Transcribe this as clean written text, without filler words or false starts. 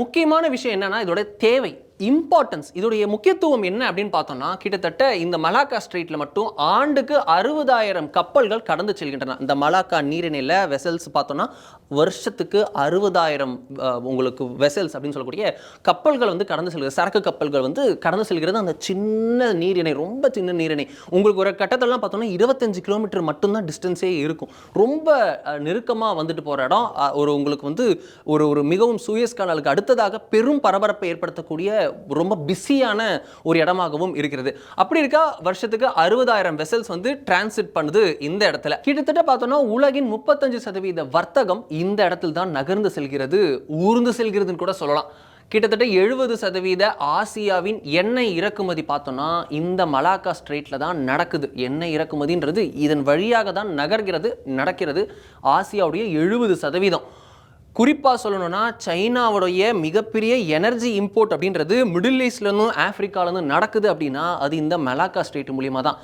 முக்கியமான விஷயம் என்னன்னா இதோட தேவை இம்பார்ட்டன்ஸ் இதோடைய முக்கியத்துவம் என்ன அப்படின்னு பார்த்தோம்னா கிட்டத்தட்ட இந்த மலாக்கா ஸ்ட்ரெயிட்ல மட்டும் ஆண்டுக்கு 60,000 கப்பல்கள் கடந்து செல்கின்றன. இந்த மலாக்கா நீரிணையில் வெசல்ஸ் பார்த்தோம்னா வருஷத்துக்கு 60,000 உங்களுக்கு வெசல்ஸ் அப்படின்னு சொல்லக்கூடிய கப்பல்கள் வந்து கடந்து செல்கிறது. சரக்கு கப்பல்கள் வந்து கடந்து செல்கிறது. அந்த சின்ன நீரிணை, ரொம்ப சின்ன நீரிணை, உங்களுக்கு ஒரு கட்டத்தெல்லாம் பார்த்தோம்னா 25 கிலோமீட்டர் மட்டும்தான் டிஸ்டன்ஸே இருக்கும். ரொம்ப நெருக்கமாக வந்துட்டு போகிற இடம். உங்களுக்கு வந்து ஒரு மிகவும் சூயஸ் கானலுக்கு அடுத்ததாக பெரும் பரபரப்பை ஏற்படுத்தக்கூடிய ரொம்ப பிஸியான ஒரு இடமாகவும் இருக்கிறது. அப்படி இருக்கா வருஷத்துக்கு 60,000 வெசல்ஸ் வந்து டிரான்சிட் பண்ணுது இந்த இடத்துல. கிட்டத்தட்ட பார்த்தோம்னா உலகின் 35% வர்த்தகம் இந்த இடத்தில் தான் நகர்ந்து செல்கிறது, ஊர்ந்து செல்கிறதுன்னு கூட சொல்லலாம். கிட்டத்தட்ட 70% ஆசியாவின் எண்ணெய் இறக்குமதி பார்த்தோம்னா இந்த மலாக்கா ஸ்ட்ரெயிட்ல தான் நடக்குது. எண்ணெய் இறக்குமதின்றது இதன் வழியாக தான் நகர்கிறது, நடக்கிறது. ஆசியாவுடைய 70%. குறிப்பாக சொல்லணும்னா சைனாவுடைய மிகப்பெரிய எனர்ஜி இம்போர்ட் அப்படின்றது மிடில் ஈஸ்ட்லேருந்தும் ஆஃப்ரிக்காலேருந்து நடக்குது அப்படின்னா அது இந்த மலாக்கா ஸ்ட்ரெயிட் மூலியமாக தான்.